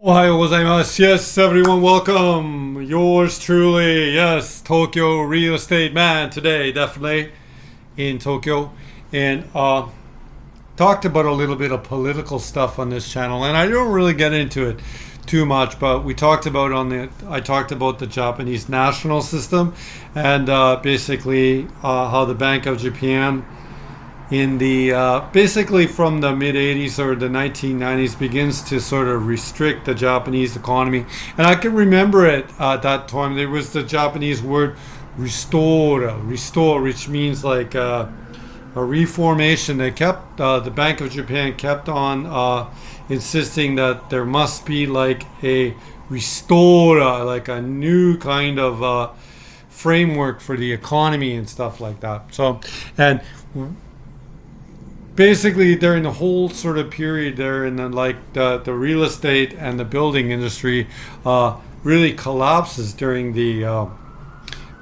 Ohayou gozaimasu. Yes, everyone, welcome. Yours truly, yes, Tokyo real estate man today, definitely in Tokyo. And talked about a little bit of political stuff on this channel, and I don't really get into it too much, but I talked about the Japanese national system and basically how the Bank of Japan in the basically from the mid 80s or the 1990s begins to sort of restrict the Japanese economy. And I can remember it at that time. There was the Japanese word restore, which means like a reformation. They kept the Bank of Japan kept on insisting that there must be like a restore, like a new kind of framework for the economy and stuff like that. So, and basically during the whole sort of period there in the real estate and the building industry really collapses during the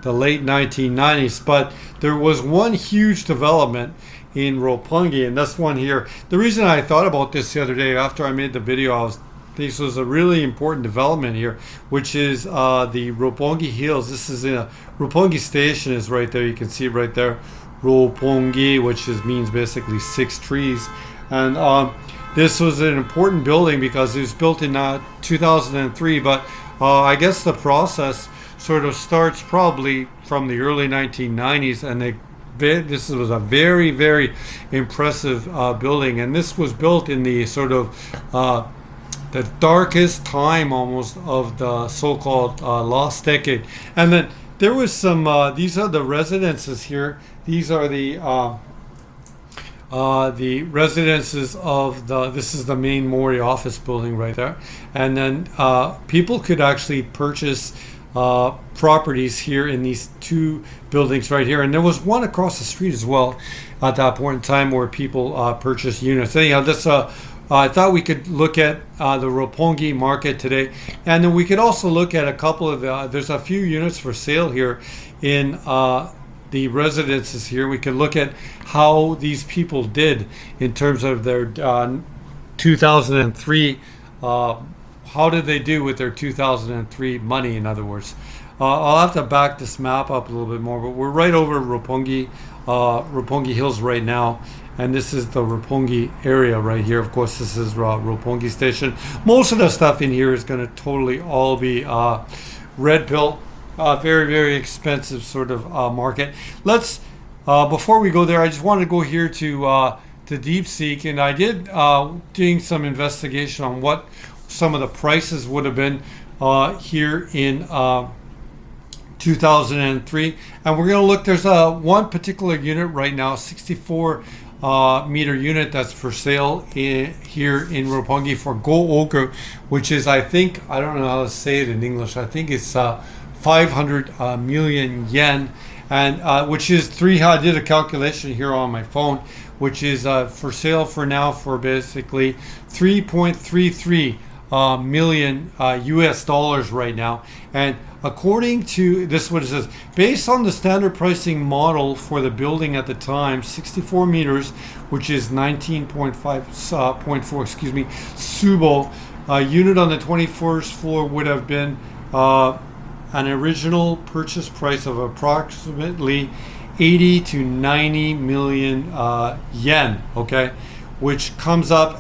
late 1990s. But there was one huge development in Roppongi, and that's one here. The reason I thought about this the other day after I made the video, this was a really important development here, which is the Roppongi Hills. This is in a Roppongi Station is right there. You can see it right there. Roppongi, which means basically six trees. And this was an important building because it was built in 2003, but I guess the process sort of starts probably from the early 1990s, and this was a very, very impressive building. And this was built in the sort of the darkest time almost of the so-called lost decade. And then there was some, these are the residences here. These are the residences of this is the main Mori office building right there. And then people could actually purchase properties here in these two buildings right here. And there was one across the street as well at that point in time where people purchased units. Anyhow, I thought we could look at the Roppongi market today. And then we could also look at a couple of, there's a few units for sale here in the residences here. We could look at how these people did in terms of their 2003, how did they do with their 2003 money, in other words. I'll have to back this map up a little bit more, but we're right over Roppongi Hills right now. And this is the Roppongi area right here. Of course, this is Roppongi Station. Most of the stuff in here is going to totally all be red pill. Very, very expensive sort of market. Let's, before we go there, I just want to go here to DeepSeek. And I did doing some investigation on what some of the prices would have been here in 2003. And we're going to look, there's one particular unit right now, 64 meter unit that's for sale here in Roppongi for Go-Oku, which is, I think, I don't know how to say it in English. I think it's 500 million yen, and which is I did a calculation here on my phone, which is for sale for now for basically 3.33 million US dollars right now. And according to this, what it says, based on the standard pricing model for the building at the time, 64 meters, which is 19.4, excuse me, Subo, a unit on the 21st floor would have been an original purchase price of approximately 80 to 90 million yen, okay, which comes up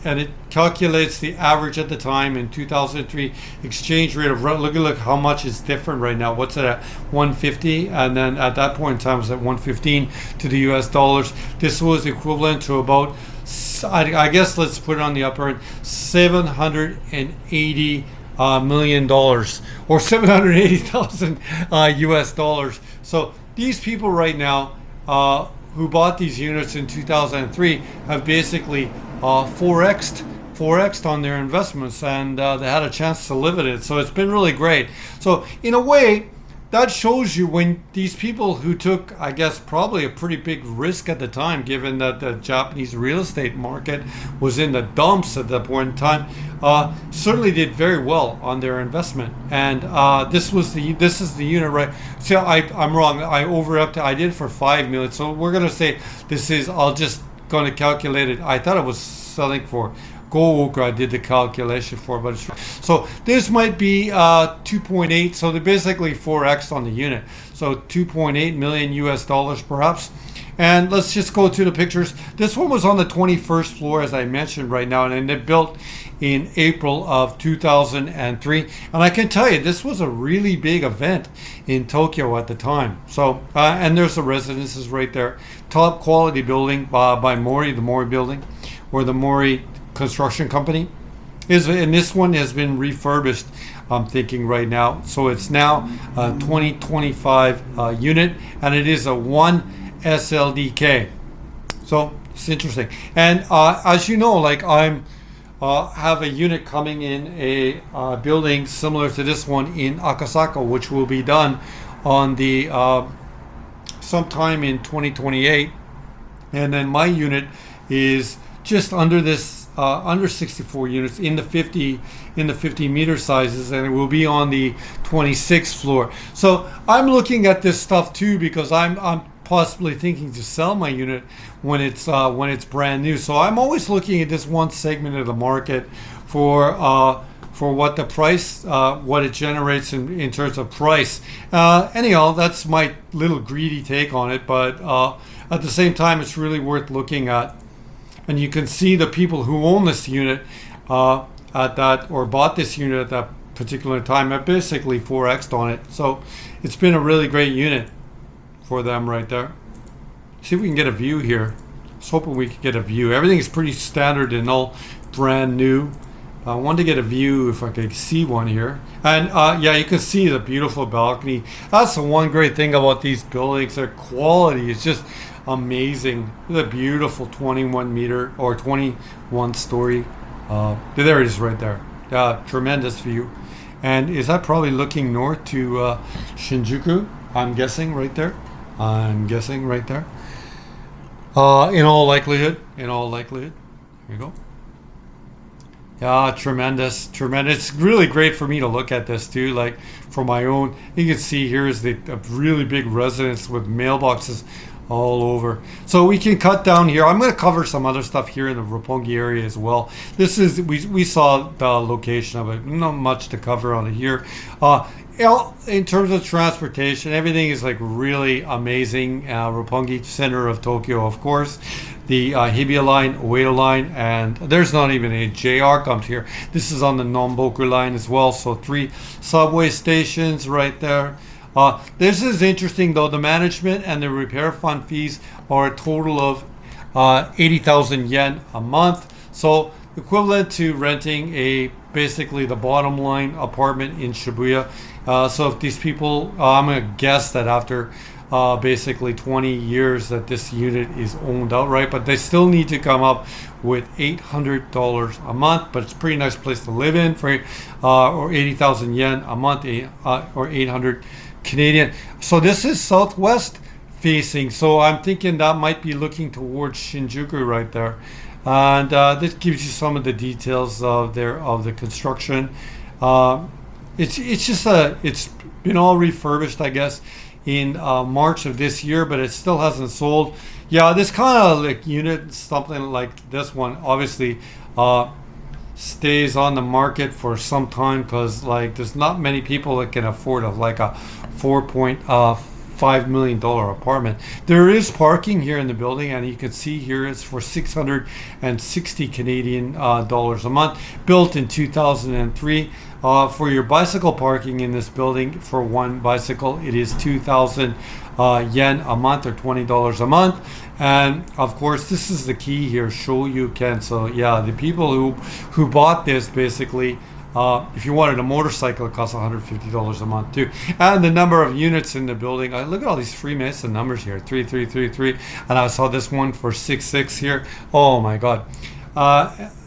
and it calculates the average at the time in 2003 exchange rate of, look how much is different right now. What's it at? 150, and then at that point in time it was at 115 to the US dollars. This was equivalent to about, I guess let's put it on the upper end, $780 million dollars, or 780,000 US dollars. So these people right now who bought these units in 2003 have basically forexed on their investments, and they had a chance to live in it. So it's been really great. So in a way, that shows you when these people who took, I guess, probably a pretty big risk at the time, given that the Japanese real estate market was in the dumps at that point in time, certainly did very well on their investment. And this is the unit, right? So I'm wrong. I did it for 5 million. So we're gonna say this is. I'll just going to calculate it. I thought it was selling for Go I did the calculation for, but so this might be 2.8. So they're basically 4x on the unit. So 2.8 million US dollars perhaps. And let's just go to the pictures. This one was on the 21st floor, as I mentioned right now, and they built in April of 2003. And I can tell you, this was a really big event in Tokyo at the time. So, and there's the residences right there. Top quality building by Mori, the Mori building, or the Mori construction company. And this one has been refurbished, I'm thinking right now. So it's now a 2025 unit, and it is a 1 SLDK. So it's interesting. And as you know, like I'm have a unit coming in a building similar to this one in Akasaka, which will be done on the sometime in 2028. And then my unit is just under this under 64 units in the 50 meter sizes, and it will be on the 26th floor. So I'm looking at this stuff too, because I'm possibly thinking to sell my unit when it's brand new. So I'm always looking at this one segment of the market for what the price, what it generates in terms of price. Anyhow, that's my little greedy take on it, but at the same time, it's really worth looking at. And you can see the people who own this unit at that, or bought this unit at that particular time, have basically 4x'd on it. So it's been a really great unit for them right there. See if we can get a view here. I was hoping we could get a view. Everything is pretty standard and all brand new. I wanted to get a view if I could see one here. And yeah, you can see the beautiful balcony. That's the one great thing about these buildings. Their quality is just amazing. The beautiful 21 meter or 21 story. There it is right there. Tremendous view. And is that probably looking north to Shinjuku? I'm guessing right there. In all likelihood. Here we go. Yeah, tremendous. It's really great for me to look at this too, like for my own. You can see here is a really big residence with mailboxes all over. So we can cut down here. I'm going to cover some other stuff here in the Roppongi area as well. This is, we saw the location of it. Not much to cover on it here. In terms of transportation, everything is like really amazing. Roppongi, center of Tokyo, of course. The Hibiya line, Uedo line, and there's not even a JR comes here. This is on the Namboku line as well. So 3 subway stations right there. This is interesting though. The management and the repair fund fees are a total of 80,000 yen a month. So equivalent to renting basically the bottom line apartment in Shibuya. So if these people, I'm going to guess that after basically 20 years that this unit is owned outright, but they still need to come up with $800 a month, but it's a pretty nice place to live in for or 80,000 yen a month, or 800 Canadian. So this is southwest facing, so I'm thinking that might be looking towards Shinjuku right there. And this gives you some of the details of the construction. It's been all refurbished, I guess, in March of this year, but it still hasn't sold. Yeah, this kind of like unit, something like this one, obviously stays on the market for some time, because like there's not many people that can afford a $4.5 million apartment. There is parking here in the building, and you can see here it's for 660 Canadian dollars a month, built in 2003. For your bicycle parking in this building, for one bicycle, it is 2,000 yen a month, or $20 a month. And of course, this is the key here, Shoryuken. So yeah, the people who bought this, basically, if you wanted a motorcycle, it costs $150 a month too. And the number of units in the building, look at all these Freemason numbers here, 3333, and I saw this one for 66 here. Oh my God.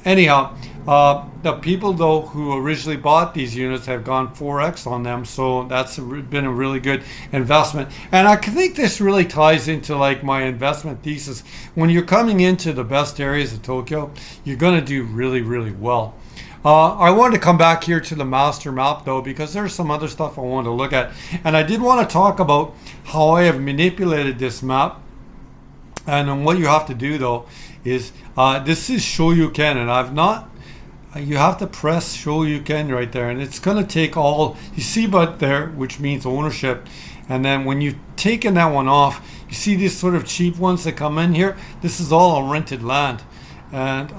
Anyhow, the people though who originally bought these units have gone 4x on them, so that's been a really good investment. And I think this really ties into like my investment thesis. When you're coming into the best areas of Tokyo, you're going to do really, really well. I wanted to come back here to the master map though, because there's some other stuff I wanted to look at, and I did want to talk about how I have manipulated this map. And what you have to do though is this is Shoryuken, and I've not you have to press show you can right there, and it's going to take all you see but there, which means ownership. And then when you've taken that one off, you see these sort of cheap ones that come in here. This is all on rented land. And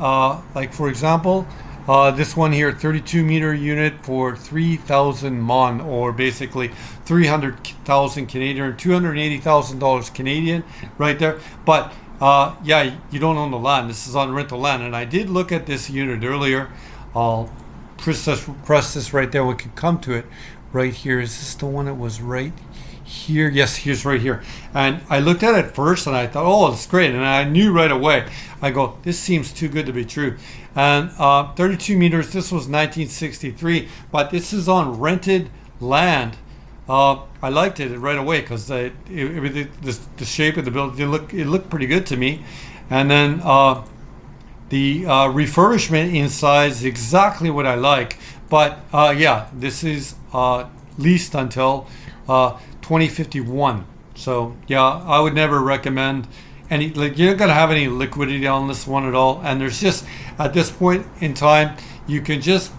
like for example, this one here, 32 meter unit for 3,000 mon, or basically 300,000 Canadian, $280,000 Canadian, right there. But yeah, you don't own the land. This is on rental land. And I did look at this unit earlier. I'll press this right there. We can come to it right here. Is this the one that was right here? Yes, here's right here. And I looked at it first and I thought, oh, it's great. And I knew right away. I go, this seems too good to be true. And 32 meters, this was 1963, but this is on rented land. I liked it right away because the shape of the building, it looked pretty good to me. And then the refurbishment inside is exactly what I like. But yeah, this is leased until 2051. So yeah, I would never recommend any, like, you're not going to have any liquidity on this one at all. And there's just, at this point in time, you can just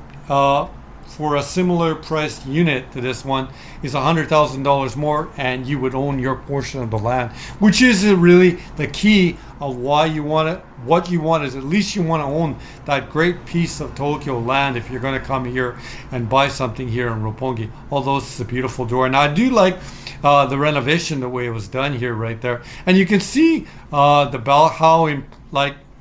for a similar priced unit to this one is $100,000 more, and you would own your portion of the land, which is really the key of why you want it. What you want is, at least you want to own that great piece of Tokyo land if you're going to come here and buy something here in Roppongi. Although it's a beautiful door, and I do like the renovation, the way it was done here, right there. And you can see how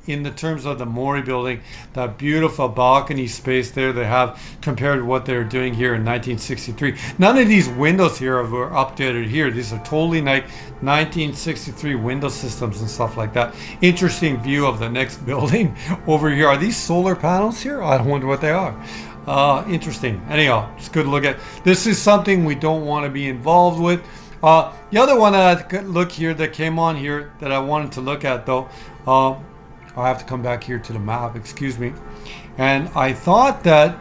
in the terms of the Mori building, that beautiful balcony space there they have compared to what they were doing here in 1963. None of these windows here were updated here. These are totally like 1963 window systems and stuff like that. Interesting view of the next building over here. Are these solar panels here? I wonder what they are. Interesting. Anyhow, it's good to look at. This is something we don't want to be involved with. The other one that that came on here that I wanted to look at though, I have to come back here to the map, excuse me. And I thought that,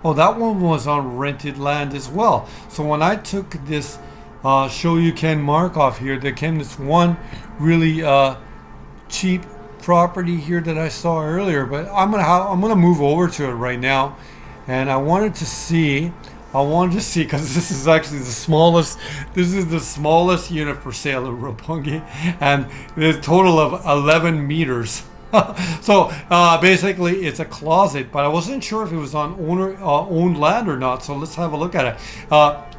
oh, that one was on rented land as well. So when I took this show you can mark off here, there came this one really cheap property here that I saw earlier. But I'm gonna move over to it right now, and I wanted to see because this is actually the smallest. This is the smallest unit for sale in Roppongi, and there's a total of 11 meters. So basically it's a closet, but I wasn't sure if it was on owned land or not, so let's have a look at it.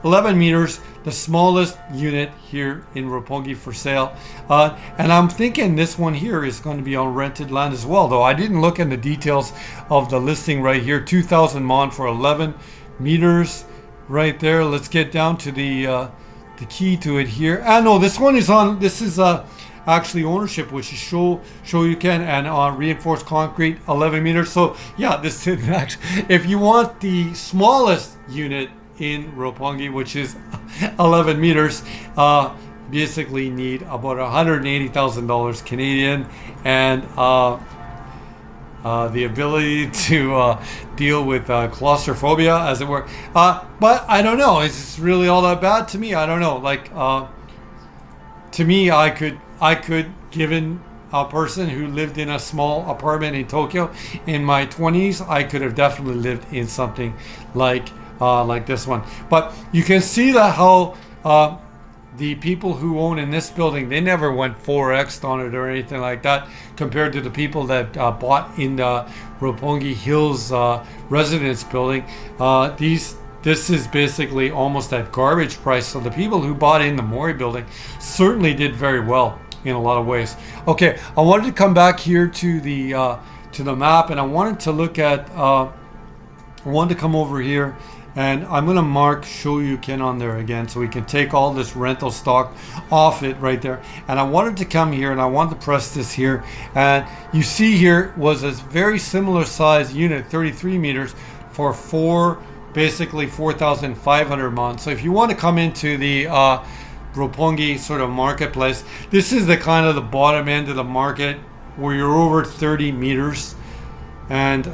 11 meters, the smallest unit here in Roppongi for sale, and I'm thinking this one here is going to be on rented land as well, though I didn't look in the details of the listing right here. 2,000 mon for 11 meters right there. Let's get down to the key to it here. No, this one is on, this is actually ownership, which is show you can, and reinforced concrete, 11 meters. So yeah, this is actually, if you want the smallest unit in Roppongi, which is 11 meters, basically need about $180,000 Canadian, and the ability to deal with claustrophobia, as it were. But I don't know, is this really all that bad to me? I don't know. Like, to me, I could, given a person who lived in a small apartment in Tokyo in my 20s, I could have definitely lived in something like this one. But you can see that how the people who own in this building, they never went 4X on it or anything like that, compared to the people that bought in the Roppongi Hills residence building. This is basically almost at garbage price. So the people who bought in the Mori building certainly did very well in a lot of ways. Okay, I wanted to come back here to the map, and I wanted to look at, I wanted to come over here, and I'm going to mark show you can on there again, so we can take all this rental stock off it right there. And I wanted to come here, and I wanted to press this here, and you see here was a very similar size unit, 33 meters for basically 4,500 mon. So if you want to come into the Roppongi sort of marketplace, this is the kind of the bottom end of the market where you're over 30 meters, and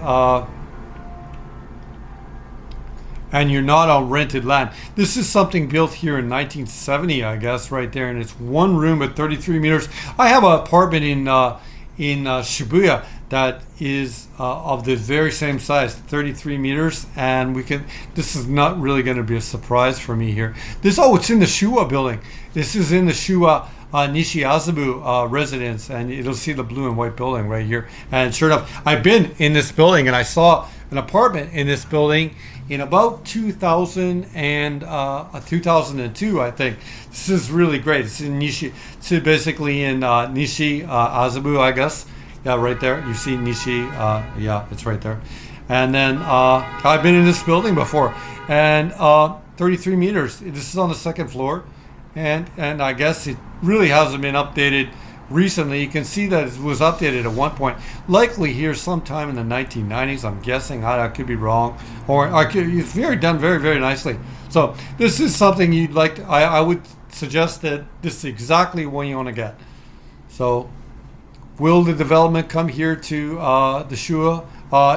you're not on rented land. This is something built here in 1970, I guess, right there, and it's one room at 33 meters. I have an apartment in Shibuya that is of the very same size, 33 meters, and we can. This is not really going to be a surprise for me here. It's in the Shua building. This is in the Shua Nishiazabu residence, and you'll see the blue and white building right here. And sure enough, I've been in this building, and I saw an apartment in this building in about 2000 and 2002, I think. This is really great. It's in Nishi. It's basically in Nishi Azabu, I guess. Yeah, right there. You see Nishi. Yeah, it's right there. And then I've been in this building before, and 33 meters. This is on the second floor, and I guess it really hasn't been updated recently. You can see that it was updated at one point, likely here sometime in the 1990s. I'm guessing. I could be wrong, or it's done very, very nicely. So this is something you'd like. I would suggest that this is exactly what you want to get. So, will the development come here to the Shua?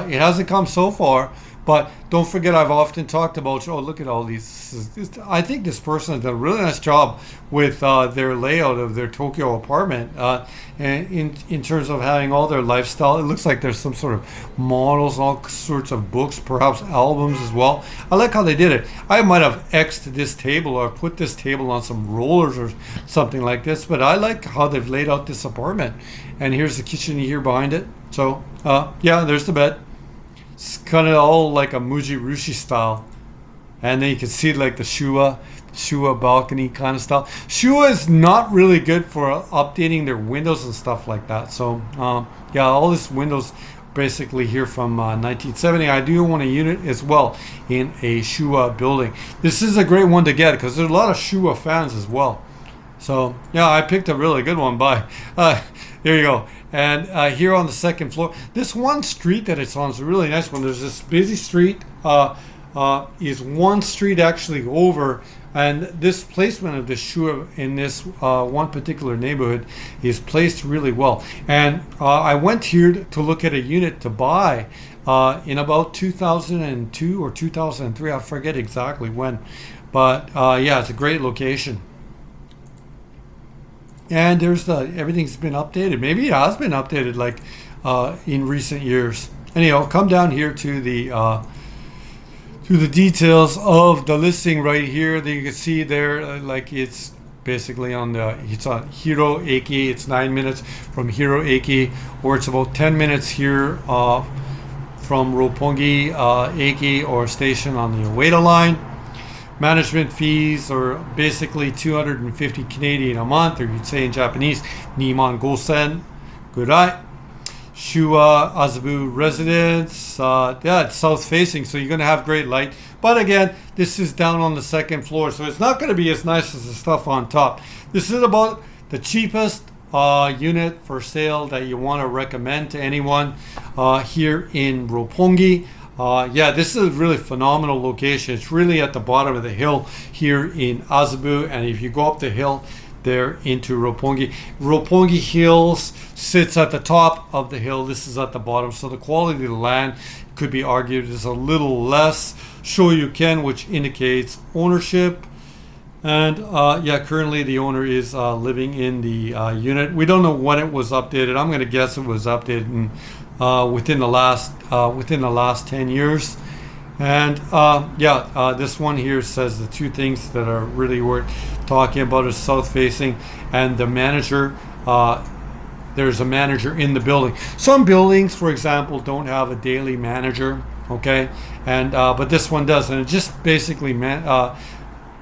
It hasn't come so far, but don't forget, I've often talked about, look at all these. I think this person has done a really nice job with their layout of their Tokyo apartment, and in terms of having all their lifestyle. It looks like there's some sort of models, all sorts of books, perhaps albums as well. I like how they did it. I might have X'd this table or put this table on some rollers or something like this, but I like how they've laid out this apartment. And here's the kitchen here behind it. So, yeah, there's the bed. It's kind of all like a Muji Rushi style. And then you can see like the Shua balcony kind of style. Shua is not really good for updating their windows and stuff like that. So, yeah, all this windows basically here from 1970. I do want a unit as well in a Shua building. This is a great one to get because there's a lot of Shua fans as well. So, yeah, I picked a really good one. There you go. And here on the second floor, this one street that it's on is a really nice one. There's this busy street, is one street actually over, and this placement of the Shua in this one particular neighborhood is placed really well. And I went here to look at a unit to buy in about 2002 or 2003. I forget exactly when, but yeah, it's a great location. And there's everything's been updated. Maybe it has been updated like in recent years. Anyhow, come down here to the details of the listing right here. That you can see there, like it's basically it's on Hiro Eki. It's 9 minutes from Hiro Eki, or it's about 10 minutes here from Roppongi Eki or station on the Ueda line. Management fees are basically 250 Canadian a month, or you'd say in Japanese, Niman Gosen Gurai. Shua Azabu residence. Yeah, it's south facing, so you're going to have great light. But again, this is down on the second floor, so it's not going to be as nice as the stuff on top. This is about the cheapest unit for sale that you want to recommend to anyone here in Roppongi. Yeah, this is a really phenomenal location. It's really at the bottom of the hill here in Azabu, and if you go up the hill there into Roppongi, Roppongi Hills sits at the top of the hill. This is at the bottom, so the quality of the land could be argued is a little less Shoryuken, which indicates ownership. And yeah, currently the owner is living in the unit. We don't know when it was updated. I'm going to guess it was updated in within the last 10 years. And yeah, this one here says the two things that are really worth talking about is south facing and the manager. There's a manager in the building. Some buildings, for example, don't have a daily manager, okay, and but this one does, and it just basically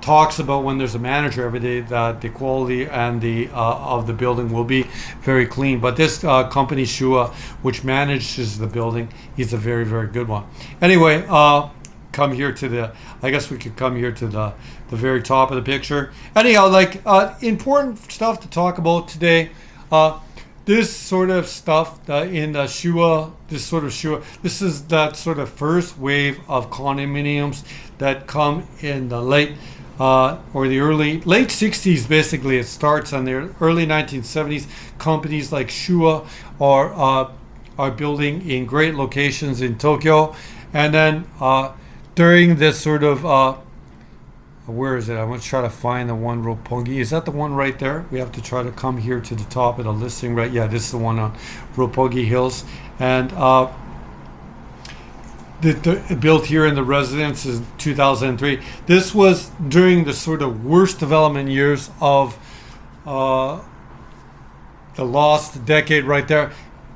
talks about when there's a manager every day that the quality and the of the building will be very clean. But this company Shua, which manages the building, is a very, very good one. Anyway, come here to the. I guess we could come here to the very top of the picture. Anyhow, like important stuff to talk about today. This sort of stuff in the Shua, this is that sort of first wave of condominiums that come in the late late 60s. Basically, it starts on the early 1970s. Companies like Shua are building in great locations in Tokyo, and then during this sort of Where is it? I'm going to try to find the one Roppongi. Is that the one right there? We have to try to come here to the top of the listing, right? Yeah, this is the one on Roppongi Hills. And built here in the residence in 2003. This was during the sort of worst development years of the lost decade right there.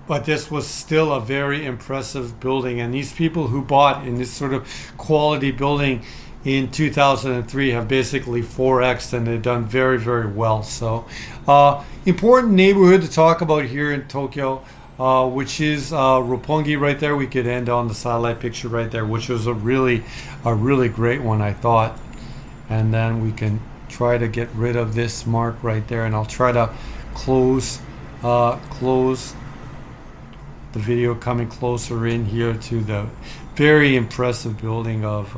But this was still a very impressive building. And these people who bought in this sort of quality building in 2003 have basically 4x, and they've done very, very well. So important neighborhood to talk about here in Tokyo, which is Roppongi right there. We could end on the satellite picture right there, which was a really great one, I thought. And then we can try to get rid of this mark right there, and I'll try to close the video, coming closer in here to the very impressive building of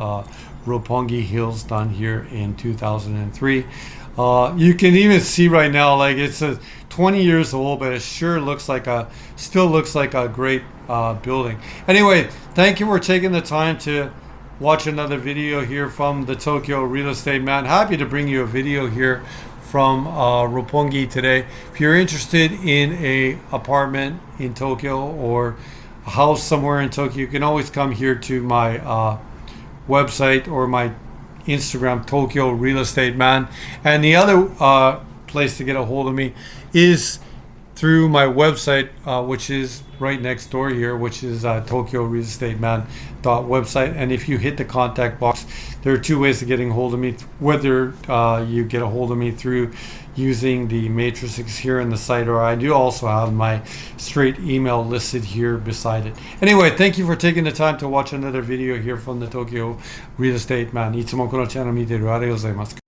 Roppongi Hills, done here in 2003. You can even see right now, like, it's 20 years old, but it sure still looks like a great building. Anyway, thank you for taking the time to watch another video here from the Tokyo Real Estate Man. Happy to bring you a video here from Roppongi today. If you're interested in a apartment in Tokyo or a house somewhere in Tokyo, you can always come here to my website or my Instagram, Tokyo Real Estate Man. And the other place to get a hold of me is through my website, which is right next door here, which is Tokyo Real Estate Man website. And if you hit the contact box, there are two ways of getting a hold of me. Whether you get a hold of me through using the matrices here in the site, or I do also have my straight email listed here beside it. Anyway, thank you for taking the time to watch another video here from the Tokyo Real Estate Man. いつもこのチャンネル見てるありがとうございます。